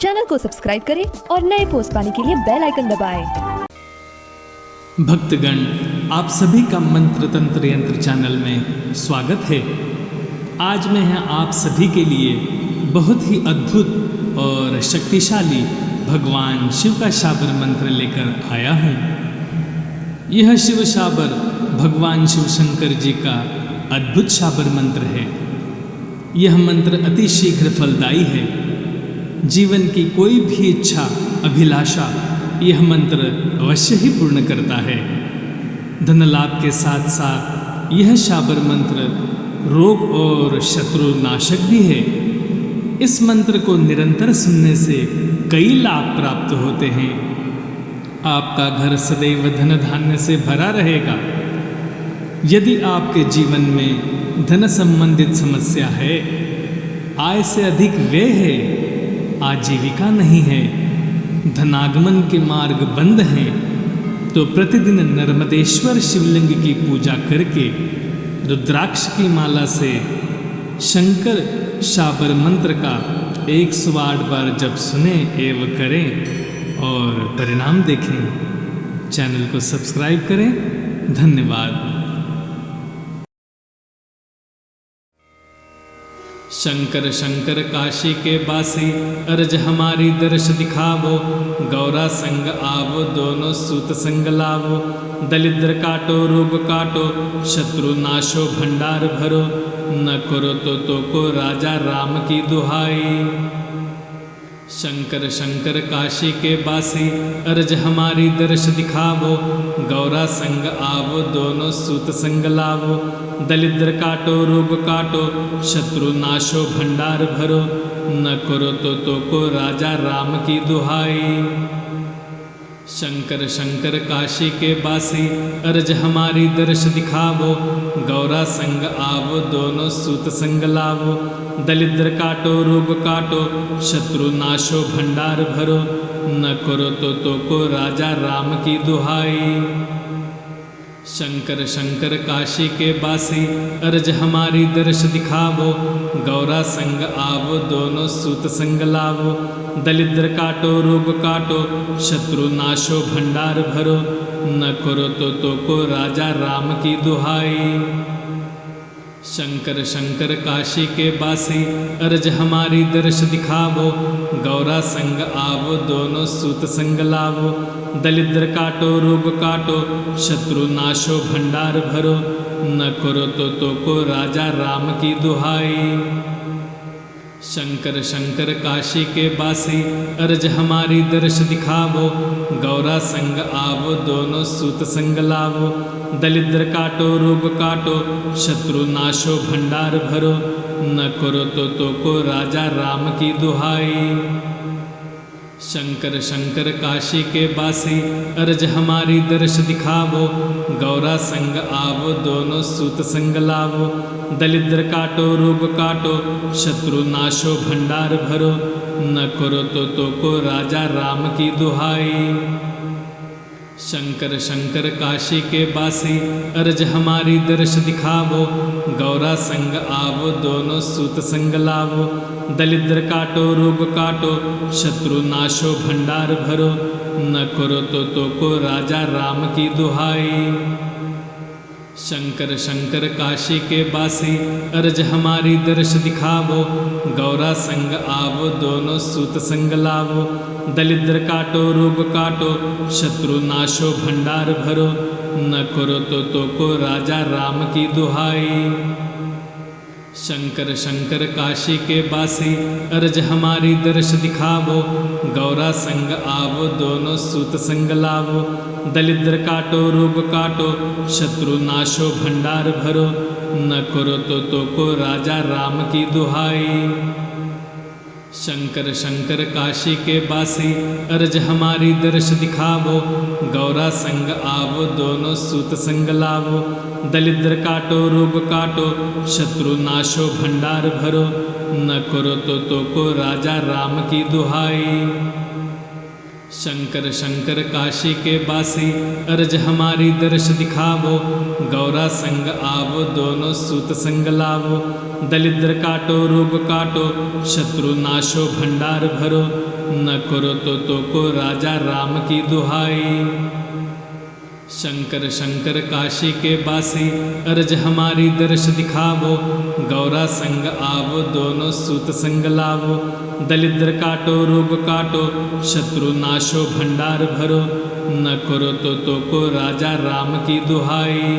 Channel को subscribe करें और नए पोस्ट पाने के लिए बेल आइकन दबाएं। भक्तगण, आप सभी का मंत्र तंत्र यंत्र चैनल में स्वागत है। आज मैं आप सभी के लिए बहुत ही अद्भुत और शक्तिशाली भगवान शिव का शाबर मंत्र लेकर आया हूँ। यह शिव शाबर भगवान शिव शंकर जी का अद्भुत शाबर मंत्र है। यह मंत्र अति शीघ्र फलदायी है। जीवन की कोई भी इच्छा अभिलाषा यह मंत्र अवश्य ही पूर्ण करता है। धन लाभ के साथ साथ यह शाबर मंत्र रोग और शत्रु नाशक भी है। इस मंत्र को निरंतर सुनने से कई लाभ प्राप्त होते हैं। आपका घर सदैव धन धान्य से भरा रहेगा। यदि आपके जीवन में धन संबंधित समस्या है, आय से अधिक व्यय है, आजीविका नहीं है, धनागमन के मार्ग बंद हैं, तो प्रतिदिन नर्मदेश्वर शिवलिंग की पूजा करके रुद्राक्ष की माला से शंकर शाबर मंत्र का 108 बार जप सुने एवं करें और परिणाम देखें। चैनल को सब्सक्राइब करें। धन्यवाद। शंकर शंकर काशी के बासी, अर्ज हमारी दर्श दिखावो। गौरा संग आवो, दोनों सूत संग लावो। दलिद्र काटो, रोग काटो, शत्रु नाशो भंडार भरो। न करो तो को राजा राम की दुहाई। शंकर शंकर काशी के बासी, अर्ज हमारी दर्श दिखावो। गौरा संग आवो, दोनों सूत संग लावो। दलिद्र काटो, रोग काटो, शत्रु नाशो भंडार भरो। न करो तो को राजा राम की दुहाई। शंकर शंकर काशी के बासी, अर्ज हमारी दर्श दिखावो। गौरा संग आवो, दोनों सूत संग लावो। दलिद्र काटो, रोग काटो, शत्रु नाशो भंडार भरो। न करो तो को राजा राम की दुहाई। शंकर शंकर काशी के बासी, अर्ज हमारी दर्श दिखावो। गौरा संग आवो, दोनों सूत संग लावो। दलिद्र काटो, रोग काटो, शत्रु नाशो भंडार भरो। न करो तो को राजा राम की दुहाई। शंकर शंकर काशी के बासी, अर्ज हमारी दर्श दिखावो। गौरा संग आवो, दोनों सूत संग लावो। दलिद्र काटो, रोग काटो, शत्रु नाशो भंडार भरो। न करो तो को राजा राम की दुहाई। शंकर शंकर काशी के बासी, अर्ज हमारी दर्श दिखावो। गौरा संग आवो, दोनों सूत संग लावो। दलिद्र काटो, रोग काटो, शत्रु नाशो भंडार भरो। न करो तो को राजा राम की दुहाई। शंकर शंकर काशी के बासी, अर्ज हमारी दर्श दिखावो। गौरा संग आवो, दोनों सूत संग लावो। दलिद्र काटो, रोग काटो, शत्रु नाशो भंडार भरो। न करो तो को राजा राम की दुहाई। शंकर शंकर काशी के बासी, अर्ज हमारी दर्श दिखावो। गौरा संग आवो, दोनों सूत संग लावो। दलिद्र काटो, रोग काटो, शत्रु नाशो भंडार भरो। न करो तो को राजा राम की दुहाई। शंकर शंकर काशी के बासी, अर्ज हमारी दर्श दिखावो। गौरा संग आवो, दोनों सूत संग लावो। दलिद्र काटो, रोग काटो, शत्रु नाशो भंडार भरो। न करो तो को राजा राम की दुहाई। शंकर शंकर काशी के बासी, अर्ज हमारी दर्श दिखावो। गौरा संग आवो, दोनों सूत संग लावो। दलिद्र काटो, रोग काटो, शत्रु नाशो भंडार भरो। न करो तो को राजा राम की दुहाई। शंकर शंकर काशी के बासी, अर्ज हमारी दर्श दिखावो। गौरा संग आवो, दोनों सूत संग लावो। दलिद्र काटो, रोग काटो, शत्रु नाशो भंडार भरो। न करो तो को राजा राम की दुहाई। शंकर शंकर काशी के बासी अर्ज हमारी दर्श दिखावो। गौरा संग आवो दोनों सूत संग लावो। दलिद्र काटो रोग काटो शत्रु नाशो भंडार भरो। न करो तो को राजा राम की दुहाई। शंकर शंकर काशी के बासी अर्ज हमारी दर्श दिखावो। गौरा संग आवो दोनों सूत संग लावो। दलिद्र काटो रोग काटो शत्रु नाशो भंडार भरो। न करो तो को राजा राम की दुहाई।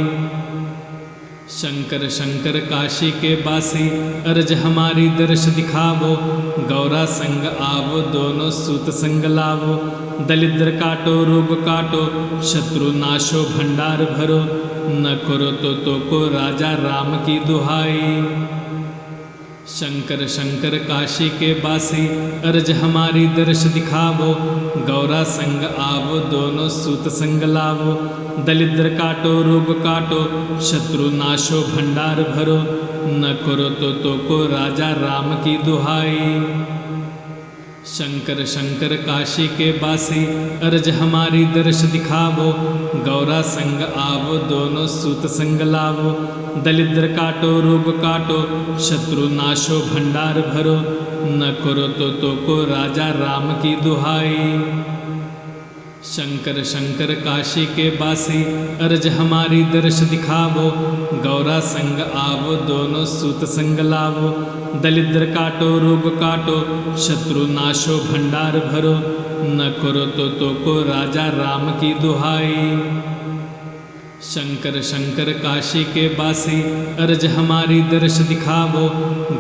शंकर शंकर काशी के बासी अर्ज हमारी दर्श दिखावो। गौरा संग आवो दोनों सूत संग लावो। दलिद्र काटो रोग काटो शत्रु नाशो भंडार भरो। न करो तो को राजा राम की दुहाई। शंकर शंकर काशी के बासी अर्ज हमारी दर्श दिखावो। गौरा संग आवो दोनों सूत संग लावो। दलिद्र काटो रोग काटो शत्रु नाशो भंडार भरो। न करो तो को राजा राम की दुहाई। शंकर शंकर काशी के बासी अर्ज हमारी दर्श दिखावो। गौरा संग आवो दोनों सूत संग लावो। दलिद्र काटो रोग काटो शत्रु नाशो भंडार भरो। न करो तो को राजा राम की दुहाई। शंकर शंकर काशी के बासी अर्ज हमारी दर्श दिखावो। गौरा संग आवो दोनों सूत संग लावो। दलिद्र काटो रोग काटो शत्रु नाशो भंडार भरो। न करो तो को राजा राम की दुहाई। शंकर शंकर काशी के बासी अर्ज हमारी दर्श दिखावो।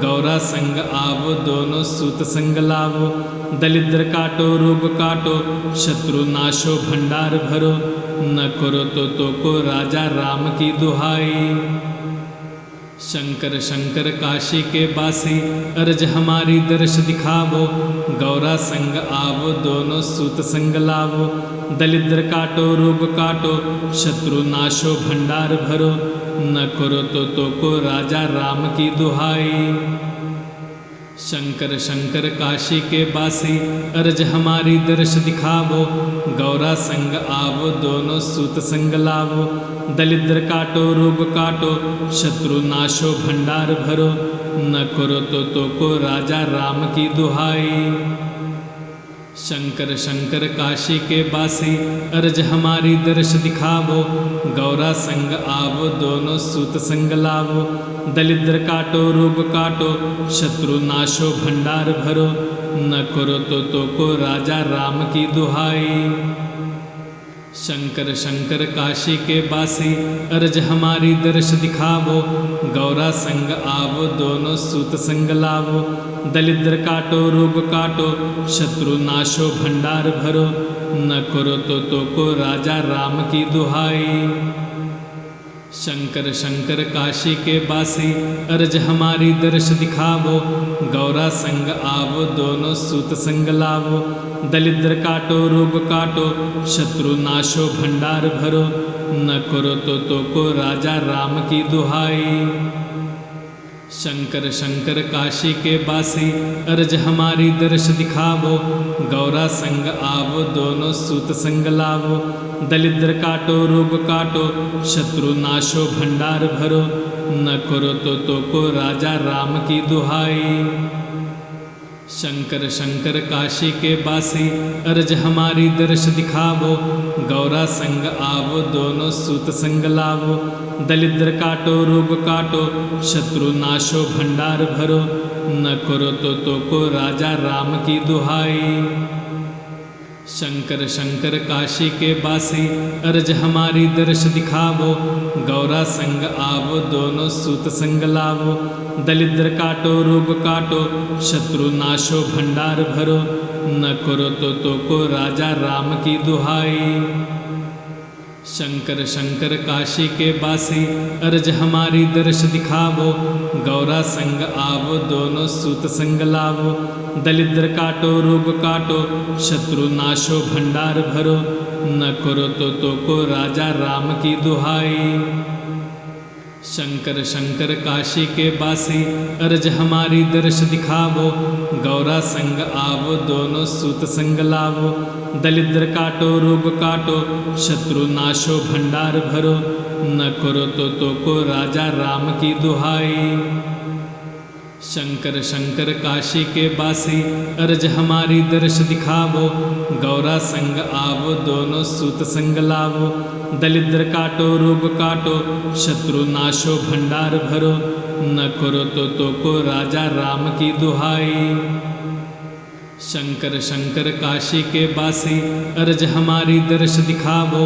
गौरा संग आवो दोनों सूत संग लावो। दलिद्र काटो रोग काटो शत्रु नाशो भंडार भरो। न करो तो को राजा राम की दुहाई। शंकर शंकर काशी के बासी अर्ज हमारी दर्श दिखावो। गौरा संग आवो दोनों सूत संग लावो। दलिद्र काटो रोग काटो शत्रु नाशो भंडार भरो। न करो तो को राजा राम की दुहाई। शंकर शंकर काशी के बासी अर्ज हमारी दर्श दिखावो। गौरा संग आवो दोनों सूत संग लावो। दलिद्र काटो रोग काटो शत्रु नाशो भंडार भरो। न करो तो को राजा राम की दुहाई। शंकर शंकर काशी के बासी अर्ज हमारी दर्श दिखावो। गौरा संग आवो दोनों सूत संग लावो। दलिद्र काटो रोग काटो शत्रु नाशो भंडार भरो। न करो तो को राजा राम की दुहाई। शंकर शंकर काशी के बासी अर्ज हमारी दर्श दिखावो। गौरा संग आवो दोनों सूत संग लावो। दलिद्र काटो रोग काटो शत्रु नाशो भंडार भरो। न करो तो को राजा राम की दुहाई। शंकर शंकर काशी के बासी अर्ज हमारी दर्श दिखावो। गौरा संग आवो दोनों सूत संग लावो। दलिद्र काटो रोग काटो शत्रु नाशो भंडार भरो। न करो तो को राजा राम की दुहाई। शंकर शंकर काशी के बासी अर्ज हमारी दर्श दिखावो। गौरा संग आवो दोनों सूत संग लावो। दलिद्र काटो रोग काटो शत्रु नाशो भंडार भरो। न करो तो को राजा राम की दुहाई। शंकर शंकर काशी के बासी अर्ज हमारी दर्श दिखावो। गौरा संग आवो दोनों सूत संग लावो। दलिद्र काटो रोग काटो शत्रु नाशो भंडार भरो। न करो तो को राजा राम की दुहाई। शंकर शंकर काशी के बासी अर्ज हमारी दर्श दिखावो। गौरा संग आवो दोनों सूत संग लावो। दलिद्र काटो रोग काटो शत्रु नाशो भंडार भरो। न करो तो को राजा राम की दुहाई। शंकर शंकर काशी के बासी अर्ज हमारी दर्श दिखावो। गौरा संग आवो दोनों सूत संग लावो। दलिद्र काटो रोग काटो शत्रु नाशो भंडार भरो। न करो तो को राजा राम की दुहाई। शंकर शंकर काशी के बासी अर्ज हमारी दर्श दिखावो। गौरा संग आवो दोनों सूत संग लावो। दलिद्र काटो रोग काटो शत्रु नाशो भंडार भरो। न करो तो को राजा राम की दुहाई। शंकर शंकर काशी के बासी अर्ज हमारी दर्श दिखावो। गौरा संग आवो दोनों सूत संग लावो। दलिद्र काटो रोग काटो शत्रु नाशो भंडार भरो। न करो तो को राजा राम की दुहाई। शंकर शंकर काशी के बासी अर्ज हमारी दर्श दिखावो।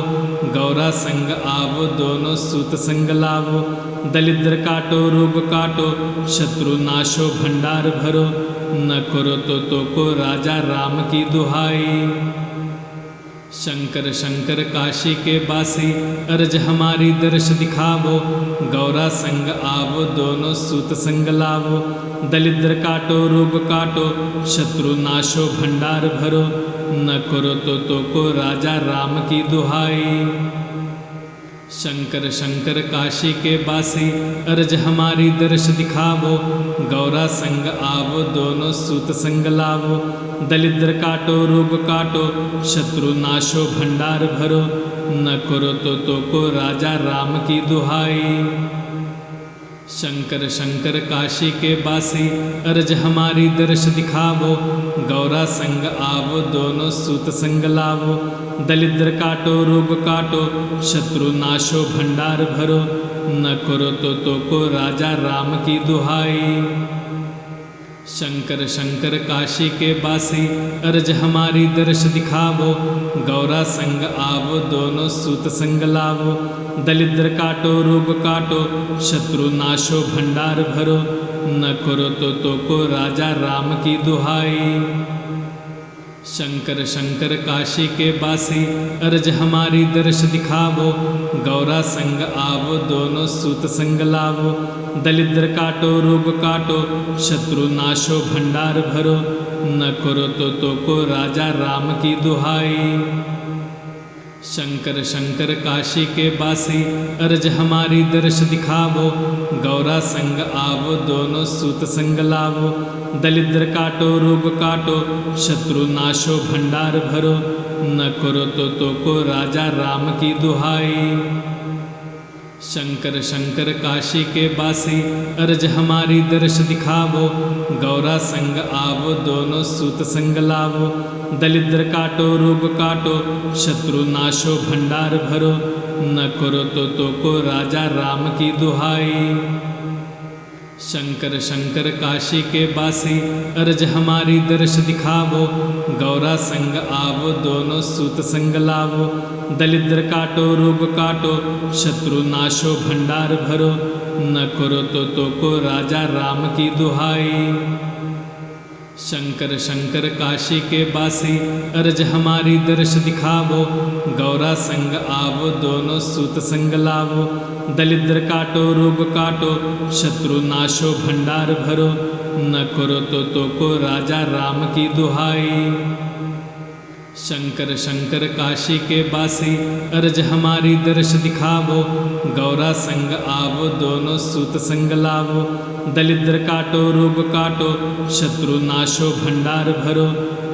गौरा संग आवो दोनों सूत संग लावो। दलिद्र काटो रोग काटो शत्रु नाशो भंडार भरो। न करो तो को राजा राम की दुहाई। शंकर शंकर काशी के बासी अर्ज हमारी दर्श दिखावो। गौरा संग आवो दोनों सूत संग लावो। दलिद्र काटो रोग काटो शत्रु नाशो भंडार भरो। न करो तो को राजा राम की दुहाई। शंकर शंकर काशी के बासी अर्ज हमारी दर्श दिखावो। गौरा संग आवो दोनों सूत संग लावो। दलिद्र काटो रोग काटो शत्रु नाशो भंडार भरो। न करो तो को राजा राम की दुहाई। शंकर शंकर काशी के बासी अर्ज हमारी दर्श दिखावो। गौरा संग आवो दोनों सूत संग लावो। दलिद्र काटो रोग काटो शत्रु नाशो भंडार भरो। न करो तो को राजा राम की दुहाई। शंकर शंकर काशी के बासी अर्ज हमारी दर्श दिखावो। गौरा संग आवो दोनों सूत संग लावो। दलिद्र काटो रोग काटो शत्रु नाशो भंडार भरो। न करो तो को राजा राम की दुहाई। शंकर शंकर काशी के बासी अर्ज हमारी दर्श दिखावो। गौरा संग आवो दोनों सूत संग लावो। दलिद्र काटो रोग काटो शत्रु नाशो भंडार भरो। न करो तो को राजा राम की दुहाई। शंकर शंकर काशी के बासी अर्ज हमारी दर्श दिखावो। गौरा संग आवो दोनों सूत संग लावो। दलिद्र काटो रोग काटो शत्रु नाशो भंडार भरो। न करो तो को राजा राम की दुहाई। शंकर शंकर काशी के बासी अर्ज हमारी दर्श दिखावो। गौरा संग आवो दोनों सूत संग लावो। दलिद्र काटो रोग काटो शत्रु नाशो भंडार भरो। न करो तो को राजा राम की दुहाई। शंकर शंकर काशी के बासी अर्ज हमारी दर्श दिखावो। गौरा संग आवो दोनों सूत संग लावो। दलिद्र काटो रोग काटो शत्रु नाशो भंडार भरो। न करो तो को राजा राम की दुहाई। शंकर शंकर काशी के बासी अर्ज हमारी दर्श दिखावो। गौरा संग आवो दोनों सूत संग लावो। दलिद्र काटो रोग काटो शत्रु नाशो भंडार भरो। न करो तो को राजा राम की दुहाई। शंकर शंकर काशी के बासी अर्ज हमारी दर्श दिखावो। गौरा संग आवो दोनों सूत संग लावो। दलिद्र काटो रोग काटो शत्रु नाशो भंडार भरो।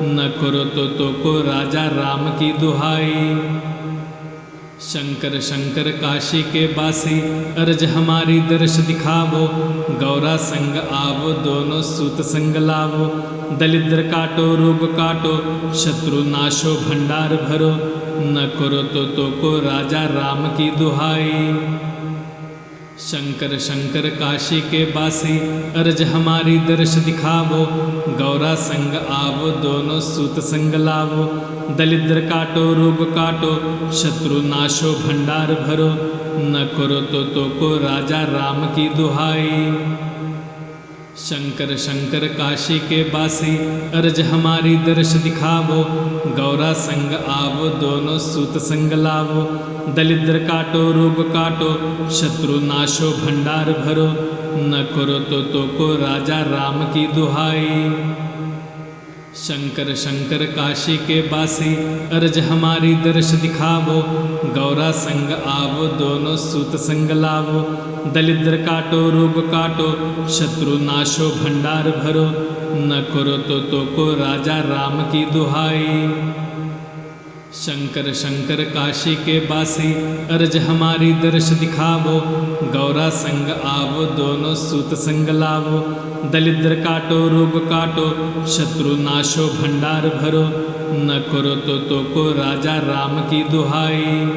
न करो तो को राजा राम की दुहाई। शंकर शंकर काशी के बासी अर्ज हमारी दर्श दिखावो। गौरा संग आवो दोनों सूत संग लावो। दलिद्र काटो रोग काटो शत्रु नाशो भंडार भरो। न करो तो को राजा राम की दुहाई। शंकर शंकर काशी के बासी अर्ज हमारी दर्श दिखावो। गौरा संग आवो दोनों सूत संग लावो। दलिद्र काटो रोग काटो शत्रु नाशो भंडार भरो। न करो तो को राजा राम की दुहाई। शंकर शंकर काशी के बासी अर्ज हमारी दर्श दिखावो। गौरा संग आवो दोनों सूत संग लावो। दलिद्र काटो रोग काटो शत्रु नाशो भंडार भरो। न करो तो को राजा राम की दुहाई। शंकर शंकर काशी के बासी अर्ज हमारी दर्श दिखावो। गौरा संग आवो दोनों सूत संग लावो। दलिद्र काटो रोग काटो शत्रु नाशो भंडार भरो। न करो तो को राजा राम की दुहाई। शंकर शंकर काशी के बासी अर्ज हमारी दर्श दिखावो। गौरा संग आवो दोनों सूत संग लावो। दलिद्र काटो रोग काटो शत्रु नाशो भंडार भरो। न करो तो को राजा राम की दुहाई।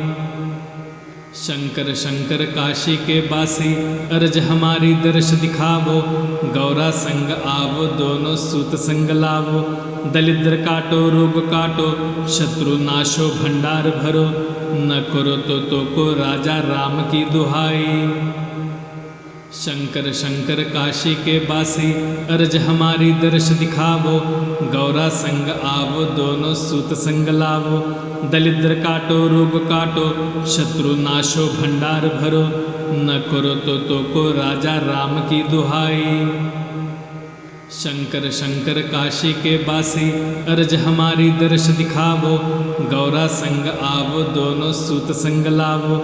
शंकर शंकर काशी के बासी अर्ज हमारी दर्श दिखावो। गौरा संग आवो दोनों सूत संग लावो। दलिद्र काटो रोग काटो शत्रु नाशो भंडार भरो। न करो तो को राजा राम की दुहाई। शंकर शंकर काशी के बासी अर्ज हमारी दर्श दिखावो। गौरा संग आवो दोनों सूत संग लावो। दलिद्र काटो रोग काटो शत्रु नाशो भंडार भरो। न करो तो को राजा राम की दुहाई। शंकर शंकर काशी के बासी अर्ज हमारी दर्श दिखावो। गौरा संग आवो दोनों सूत संग लावो।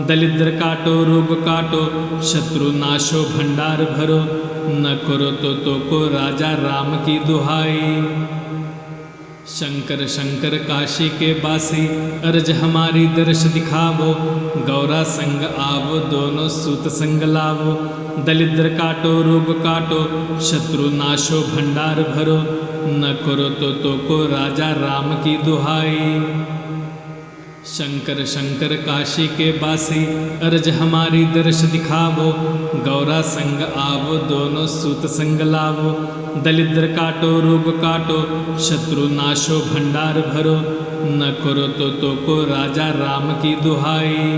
दलिद्र काटो रोग काटो शत्रु नाशो भंडार भरो। न करो तो को राजा राम की दुहाई। शंकर शंकर काशी के बासी अर्ज हमारी दर्श दिखावो। गौरा संग आवो दोनों सूत संग लावो। दलिद्र काटो रोग काटो शत्रु नाशो भंडार भरो। न करो तो को राजा राम की दुहाई। शंकर शंकर काशी के बासी अर्ज हमारी दर्श दिखावो। गौरा संग आवो दोनों सूत संग लावो। दलिद्र काटो रोग काटो शत्रु नाशो भंडार भरो। न करो तो को राजा राम की दुहाई।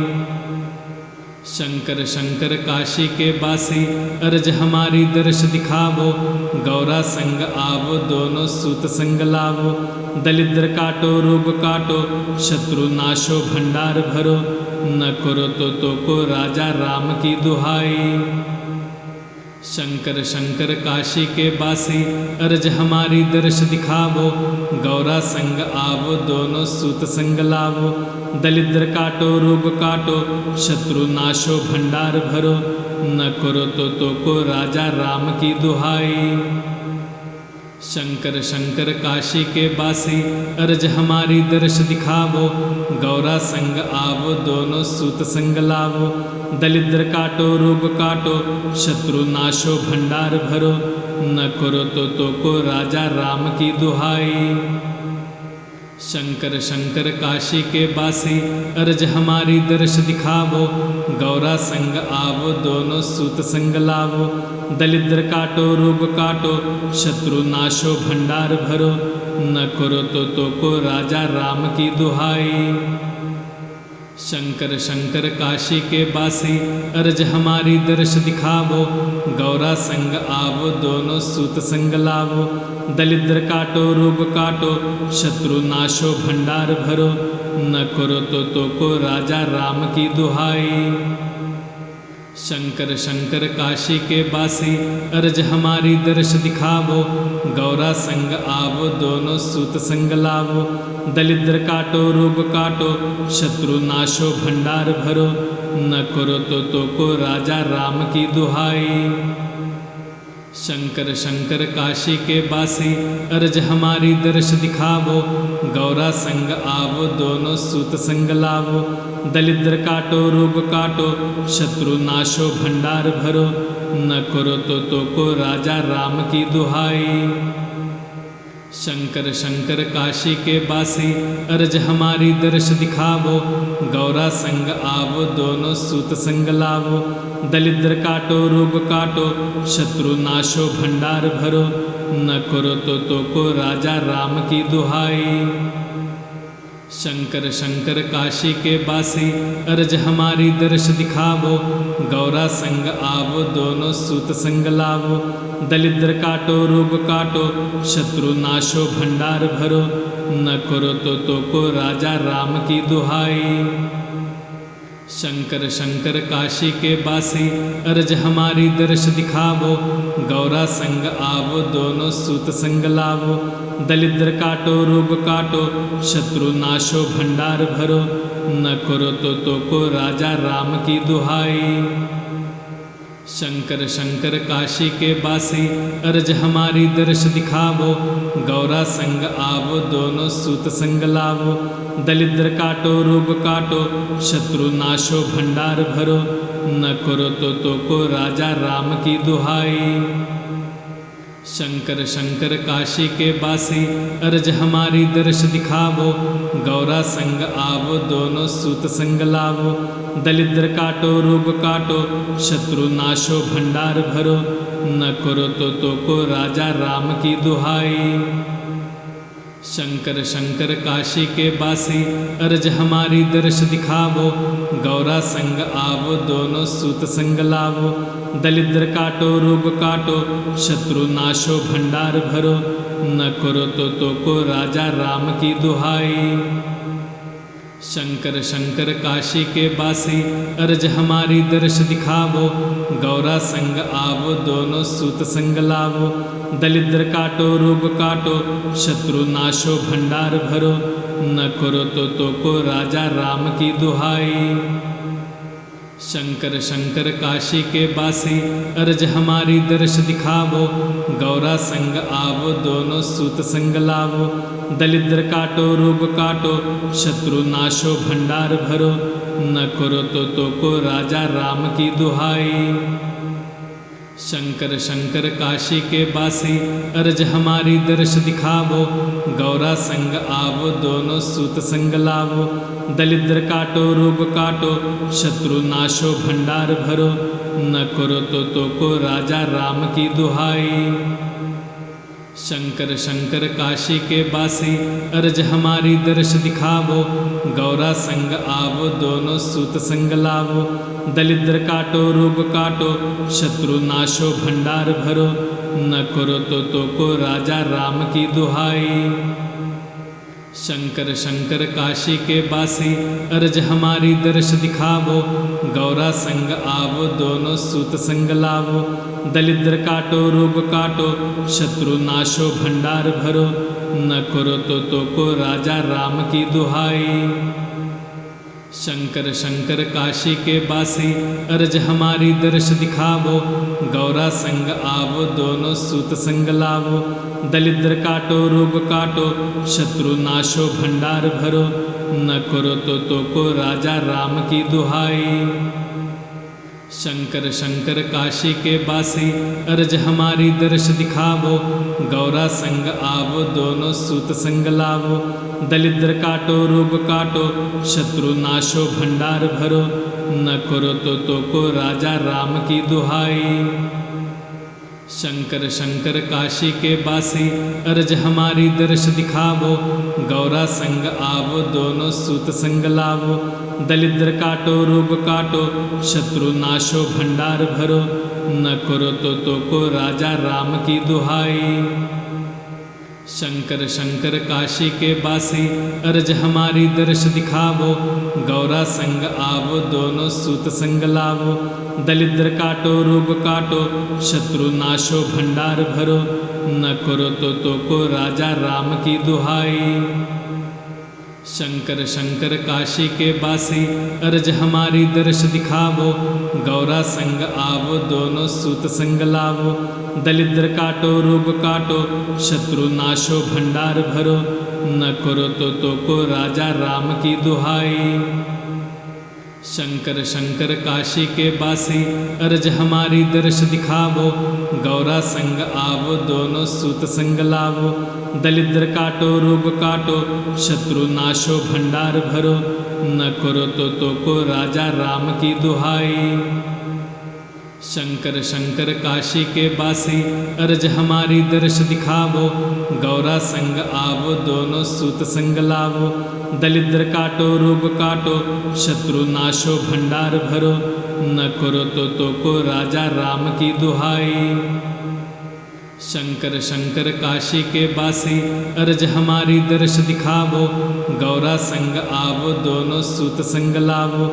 शंकर शंकर काशी के बासी अर्ज हमारी दर्श दिखावो। गौरा संग आवो दोनों सूत संग लावो। दलिद्र काटो रोग काटो शत्रु नाशो भंडार भरो। न करो तो को राजा राम की दुहाई। शंकर शंकर काशी के बासी अर्ज हमारी दर्श दिखावो। गौरा संग आवो दोनों सूत संग लावो। दलिद्र काटो रोग काटो शत्रु नाशो भंडार भरो। न करो तो को राजा राम की दुहाई। शंकर शंकर काशी के बासी अर्ज हमारी दर्श दिखावो। गौरा संग आवो दोनों सूत संग लावो। दलिद्र काटो रोग काटो शत्रु नाशो भंडार भरो। न करो तो को राजा राम की दुहाई। शंकर शंकर काशी के बासी अर्ज हमारी दर्श दिखावो। गौरा संग आवो दोनों सूत संग लावो। दलिद्र काटो रोग काटो शत्रु नाशो भंडार भरो। न करो तो को राजा राम की दुहाई। शंकर शंकर काशी के बासी अर्ज हमारी दर्श दिखावो। गौरा संग आवो दोनों सूत संग लावो। दलिद्र काटो रोग काटो शत्रु नाशो भंडार भरो। न करो तो को राजा राम की दुहाई। शंकर शंकर काशी के बासी अर्ज हमारी दर्श दिखावो। गौरा संग आवो दोनों सूत संग लावो। दलिद्र काटो रोग काटो शत्रु नाशो भंडार भरो। न करो तो को राजा राम की दुहाई। शंकर शंकर काशी के बासी अर्ज हमारी दर्श दिखावो। गौरा संग आवो दोनों सूत संग लावो। दलिद्र काटो रोग काटो शत्रु नाशो भंडार भरो। न करो तो को राजा राम की दुहाई। शंकर शंकर काशी के बासी अर्ज हमारी दर्श दिखावो। गौरा संग आवो दोनों सूत संग लावो। दलिद्र काटो रोग काटो शत्रु नाशो भंडार भरो। न करो तो को राजा राम की दुहाई। शंकर शंकर काशी के बासी अर्ज हमारी दर्श दिखावो। गौरा संग आवो दोनों सूत संग लावो। दलिद्र काटो रोग काटो शत्रु नाशो भंडार भरो। न करो तो को राजा राम की दुहाई। शंकर शंकर काशी के बासी अर्ज हमारी दर्श दिखावो। गौरा संग आवो दोनों सूत संग लावो। दलिद्र काटो रोग काटो शत्रु नाशो भंडार भरो न करो तो को राजा राम की दुहाई। शंकर शंकर काशी के बासी अर्ज हमारी दर्श दिखावो गौरा संग आवो दोनों सूत संग लावो दलिद्र काटो रोग काटो शत्रु नाशो भंडार भरो न करो तो को राजा राम की दुहाई। शंकर शंकर काशी के बासी अर्ज हमारी दर्श दिखावो गौरा संग आवो दोनों सूत संग लावो दलिद्र काटो रोग काटो शत्रु नाशो भंडार भरो न करो तो को राजा राम की दुहाई। शंकर शंकर काशी के बासी अर्ज हमारी दर्श दिखावो गौरा संग आवो दोनों सूत संग लावो दलिद्र काटो रोग काटो शत्रु नाशो भंडार भरो न करो तो को राजा राम की दुहाई। शंकर शंकर काशी के बासी अर्ज हमारी दर्श दिखावो गौरा संग आवो दोनों सूत संग लावो दलिद्र काटो रोग काटो शत्रु नाशो भंडार भरो न करो तो को राजा राम की दुहाई। शंकर शंकर काशी के बासी अर्ज हमारी दर्श दिखावो गौरा संग आवो दोनों सूत संग लावो दलिद्र काटो रोग काटो शत्रु नाशो भंडार भरो न करो तो को राजा राम की दुहाई। शंकर शंकर काशी के बासी अर्ज हमारी दर्श दिखावो गौरा संग आवो दोनों सूत संग लावो दलिद्र काटो रोग काटो शत्रु नाशो भंडार भरो न करो तो को राजा राम की दुहाई। शंकर शंकर काशी के बासी अर्ज हमारी दर्श दिखावो गौरा संग आवो दोनों सूत संग लावो दलिद्र काटो रोग काटो शत्रु नाशो भंडार भरो न करो तो को राजा राम की दुहाई। शंकर शंकर काशी के बासी अर्ज हमारी दर्श दिखावो गौरा संग आवो दोनों सूत संग लावो दलिद्र काटो रोग काटो शत्रु नाशो भंडार भरो न करो तो को राजा राम की दुहाई। शंकर शंकर काशी के बासी अर्ज हमारी दर्श दिखावो गौरा संग आवो दोनों सूत संग लावो दलिद्र काटो रोग काटो शत्रु नाशो भंडार भरो न करो तो को राजा राम की दुहाई। शंकर शंकर काशी के बासी अर्ज हमारी दर्श दिखावो गौरा संग आवो दोनों सूत संग लावो दलिद्र काटो रोग काटो शत्रु नाशो भंडार भरो न करो तो को राजा राम की दुहाई। शंकर शंकर काशी के बासी अर्ज हमारी दर्श दिखावो गौरा संग आवो दोनों सूत संग लावो दलिद्र काटो रोग काटो शत्रु नाशो भंडार भरो न करो तो को राजा राम की दुहाई। शंकर शंकर काशी के बासी अर्ज हमारी दर्श दिखावो गौरा संग आवो दोनों सूत संग लावो दलिद्र काटो रोग काटो शत्रु नाशो भंडार भरो न करो तो को राजा राम की दुहाई। शंकर शंकर काशी के बासी अर्ज हमारी दर्श दिखावो गौरा संग आवो दोनों सूत संग लावो दलिद्र काटो रोग काटो शत्रु नाशो भंडार भरो न करो तो को राजा राम की दुहाई। शंकर शंकर काशी के बासी अर्ज हमारी दर्श दिखावो गौरा संग आवो दोनों सूत संग लावो दलिद्र काटो रोग काटो शत्रु नाशो भंडार भरो न करो तो को राजा राम की दुहाई। शंकर शंकर काशी के बासी अर्ज हमारी दर्श दिखावो गौरा संग आवो दोनों सूत संग लावो दलिद्र काटो रोग काटो शत्रु नाशो भंडार भरो न करो तो को राजा राम की दुहाई। शंकर शंकर काशी के बासी अर्ज हमारी दर्श दिखावो गौरा संग आवो दोनों सूत संग लावो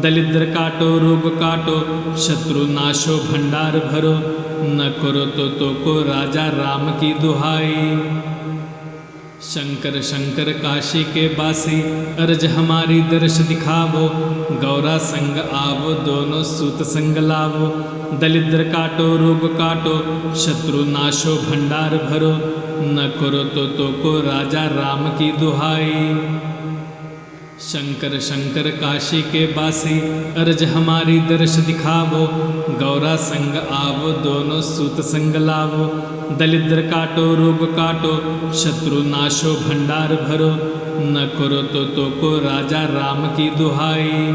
दलिद्र काटो रोग काटो शत्रु नाशो भंडार भरो न करो तो को राजा राम की दुहाई। शंकर शंकर काशी के बासी अर्ज हमारी दर्श दिखावो। गौरा संग आवो दोनों सूत संग लावो। दलिद्र काटो रोग काटो शत्रु नाशो भंडार भरो। न करो तो को राजा राम की दुहाई। शंकर शंकर काशी के बासी अर्ज हमारी दर्श दिखावो। गौरा संग आवो दोनों सूत संग लावो। दलिद्र काटो रोग काटो शत्रु नाशो भंडार भरो। न करो तो को राजा राम की दुहाई।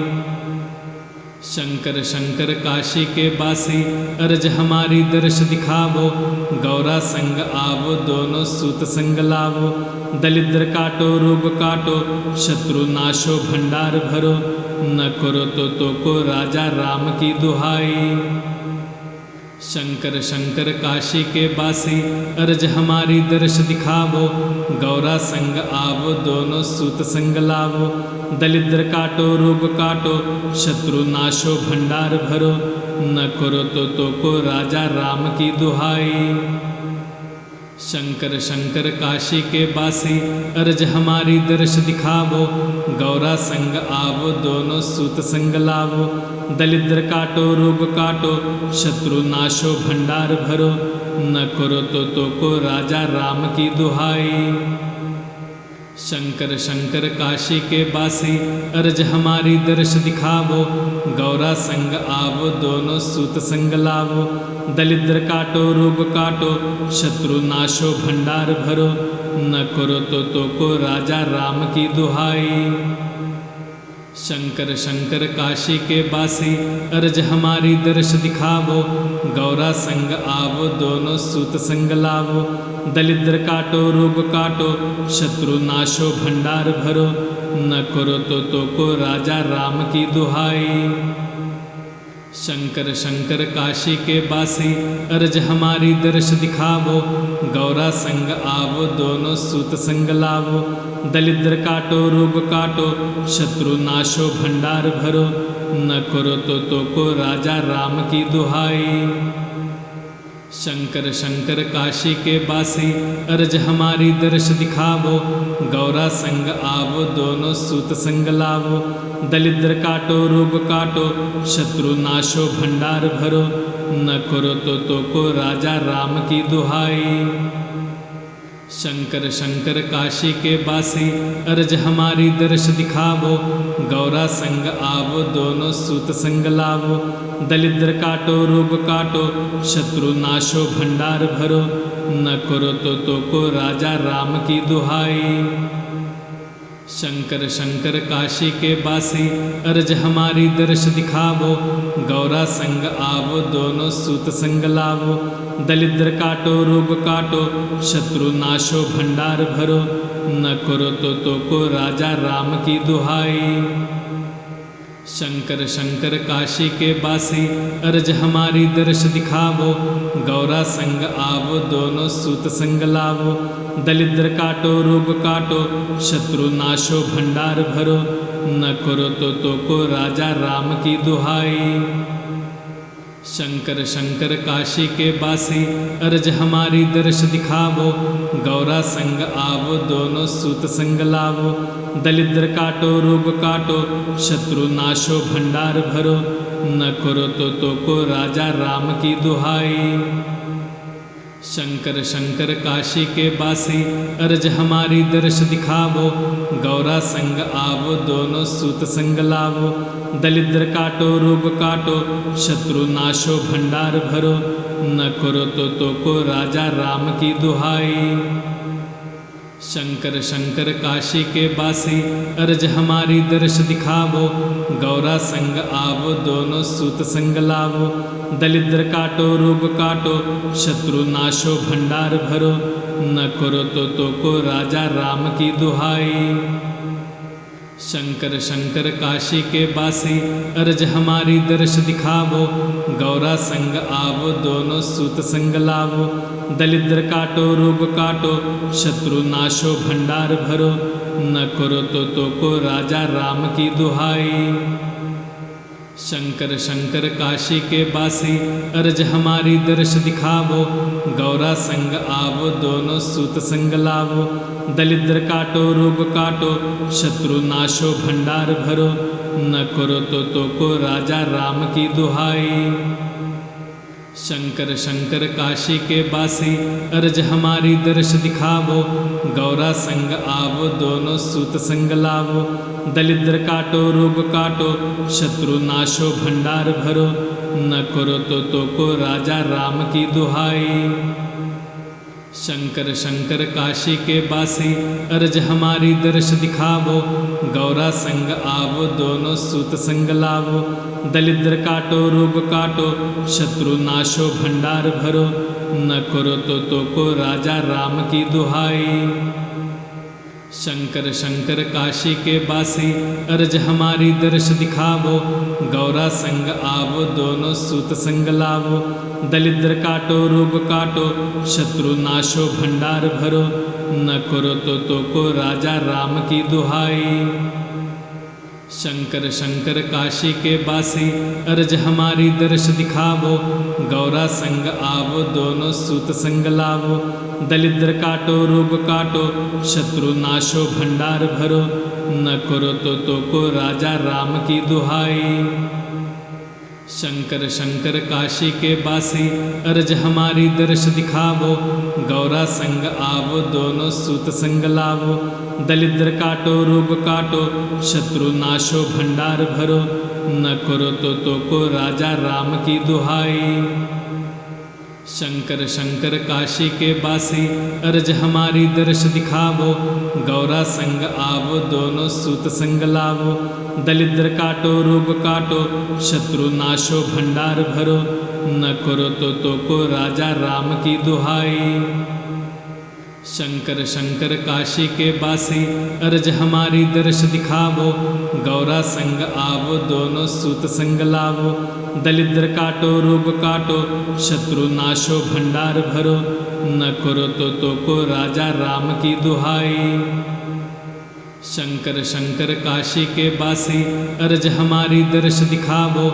शंकर शंकर काशी के बासी अर्ज हमारी दर्श दिखावो। गौरा संग आवो दोनों सूत संग लावो। दलिद्र काटो रोग काटो शत्रु नाशो भंडार भरो। न करो तो को राजा राम की दुहाई। शंकर शंकर काशी के बासी अर्ज हमारी दर्श दिखावो। गौरा संग आवो दोनों सूत संग लावो। दलिद्र काटो रोग काटो शत्रु नाशो भंडार भरो। न करो तो को राजा राम की दुहाई। शंकर शंकर काशी के बासी अर्ज हमारी दर्श दिखावो। गौरा संग आवो दोनों सूत संग लावो। दलिद्र काटो रोग काटो शत्रु नाशो भंडार भरो। न करो तो को राजा राम की दुहाई। शंकर शंकर काशी के बासी अर्ज हमारी दर्श दिखावो। गौरा संग आवो दोनों सूत संग लावो। दलिद्र काटो रोग काटो शत्रु नाशो भंडार भरो। न करो तो को राजा राम की दुहाई। शंकर शंकर काशी के बासी अर्ज हमारी दर्श दिखावो। गौरा संग आवो दोनों सूत संग लावो। दलिद्र काटो रोग काटो शत्रु नाशो भंडार भरो। न करो तो को राजा राम की दुहाई। शंकर शंकर काशी के बासी अर्ज हमारी दर्श दिखावो। गौरा संग आवो दोनों सूत संग लावो। दलिद्र काटो रोग काटो शत्रु नाशो भंडार भरो। न करो तो को राजा राम की दुहाई। शंकर शंकर काशी के बासी अर्ज हमारी दर्श दिखावो। गौरा संग आवो दोनों सूत संग लावो। दलिद्र काटो रोग काटो शत्रु नाशो भंडार भरो। न करो तो को राजा राम की दुहाई। शंकर शंकर काशी के बासी अर्ज हमारी दर्श दिखावो। गौरा संग आवो दोनों सूत संग लावो। दलिद्र काटो रोग काटो शत्रु नाशो भंडार भरो। न करो तो को राजा राम की दुहाई। शंकर शंकर काशी के बासी अर्ज हमारी दर्श दिखावो। गौरा संग आवो दोनों सूत संग लावो। दलिद्र काटो रोग काटो शत्रु नाशो भंडार भरो। न करो तो को राजा राम की दुहाई। शंकर शंकर काशी के बासी अर्ज हमारी दर्श दिखावो। गौरा संग आवो दोनों सूत संग लावो। दलिद्र काटो रोग काटो शत्रु नाशो भंडार भरो। न करो तो को राजा राम की दुहाई। शंकर शंकर काशी के बासी अर्ज हमारी दर्श दिखावो। गौरा संग आवो दोनों सूत संग लावो। दलिद्र काटो रोग काटो शत्रु नाशो भंडार भरो। न करो तो को राजा राम की दुहाई। शंकर शंकर काशी के बासी अर्ज हमारी दर्श दिखावो। गौरा संग आवो दोनों सूत संग लावो। दलिद्र काटो रोग काटो शत्रु नाशो भंडार भरो। न करो तो को राजा राम की दुहाई। शंकर शंकर काशी के बासी अर्ज हमारी दर्श दिखावो। गौरा संग आवो दोनों सूत संग लावो। दलिद्र काटो रोग काटो शत्रु नाशो भंडार भरो। न करो तो को राजा राम की दुहाई। शंकर शंकर काशी के बासी अर्ज हमारी दर्श दिखावो। गौरा संग आवो दोनों सूत संग लावो। दलिद्र काटो रोग काटो शत्रु नाशो भंडार भरो। न करो तो को राजा राम की दुहाई। शंकर शंकर काशी के बासी अर्ज हमारी दर्श दिखावो। गौरा संग आवो दोनों सूत संग लावो। दलिद्र काटो रोग काटो शत्रु नाशो भंडार भरो न करो तो को राजा राम की दुहाई। शंकर शंकर काशी के बासी अर्ज हमारी दर्श दिखावो गौरा संग आवो दोनों सूत संग लावो दलिद्र काटो रोग काटो शत्रु नाशो भंडार भरो न करो तो को राजा राम की दुहाई। शंकर शंकर काशी के बासी अर्ज हमारी दर्श दिखावो गौरा संग आवो दोनों सूत संग लावो दलिद्र काटो रोग काटो शत्रु नाशो भंडार भरो न करो तो को राजा राम की दुहाई। शंकर शंकर काशी के बासी अर्ज हमारी दर्श दिखावो गौरा संग आवो दोनों सूत संग लावो दलिद्र काटो रोग काटो शत्रु नाशो भंडार भरो न करो तो को राजा राम की दुहाई। शंकर शंकर काशी के बासी अर्ज हमारी दर्श दिखावो गौरा संग आवो दोनों सूत संग लावो दलिद्र काटो रोग काटो शत्रु नाशो भंडार भरो न करो तो को राजा राम की दुहाई। शंकर शंकर काशी के बासी अर्ज हमारी दर्श दिखावो गौरा संग आवो दोनों सूत संग लावो दलिद्र काटो रोग काटो शत्रु नाशो भंडार भरो न करो तो को राजा राम की दुहाई। शंकर शंकर काशी के बासी अर्ज हमारी दर्श दिखावो गौरा संग आवो दोनों सूत संग लावो दलिद्र काटो रोग काटो शत्रु नाशो भंडार भरो न करो तो को राजा राम की दुहाई। शंकर शंकर काशी के बासी अर्ज हमारी दर्श दिखावो गौरा संग आवो दोनों सूत संग लावो दलिद्र काटो रोग काटो शत्रु नाशो भंडार भरो न करो तो को राजा राम की दुहाई। शंकर शंकर काशी के बासी अर्ज हमारी दर्श दिखावो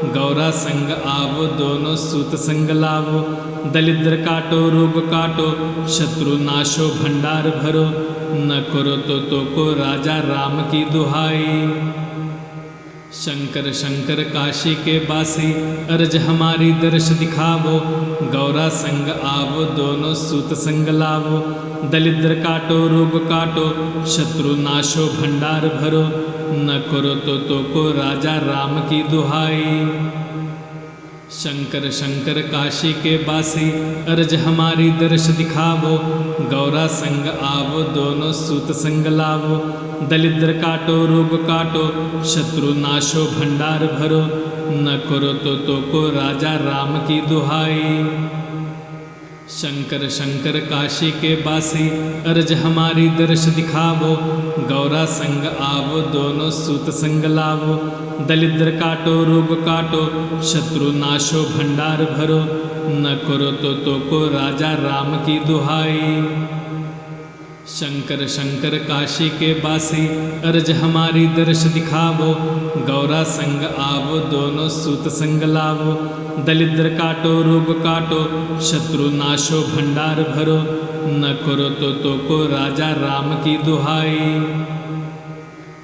गौरा संग आवो दोनों सूत संग लावो दलिद्र काटो रोग काटो शत्रु नाशो भंडार भरो न करो तो को राजा राम की दुहाई। शंकर शंकर काशी के बासी अर्ज हमारी दर्श दिखावो गौरा संग आवो दोनों सूत संग लावो दलिद्र काटो रोग काटो शत्रु नाशो भंडार भरो न करो तो को राजा राम की दुहाई। शंकर शंकर काशी के बासी अर्ज हमारी दर्श दिखावो गौरा संग आवो दोनों सूत संग लावो दलिद्र काटो रोग काटो शत्रु नाशो भंडार भरो न करो तो को राजा राम की दुहाई। शंकर शंकर काशी के बासी अर्ज हमारी दर्श दिखावो गौरा संग आवो दोनों सूत संग लावो दलिद्र काटो रोग काटो शत्रु नाशो भंडार भरो न करो तो को राजा राम की दुहाई। शंकर शंकर काशी के बासी अर्ज हमारी दर्श दिखावो गौरा संग आवो दोनों सूत संग लावो दलिद्र काटो रोग काटो शत्रु नाशो भंडार भरो न करो तो को राजा राम की दुहाई।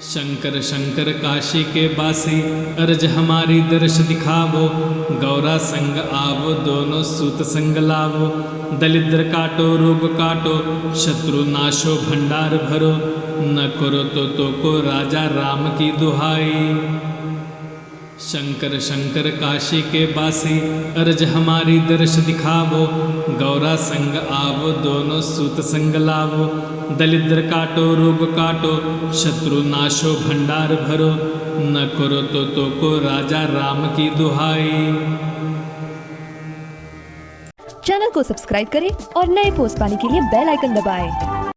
शंकर शंकर काशी के बासी अर्ज हमारी दर्श दिखावो गौरा संग आवो दोनों सूत संग लावो दलिद्र काटो रोग काटो शत्रु नाशो भंडार भरो न करो तो को राजा राम की दुहाई। शंकर शंकर काशी के बासी अर्ज हमारी दर्श दिखावो गौरा संग आवो दोनों सूत संग लावो दलिद्र काटो रोग काटो शत्रु नाशो भंडार भरो न करो तो को राजा राम की दुहाई। चैनल को सब्सक्राइब करें और नए पोस्ट पाने के लिए बेल आइकन दबाएं।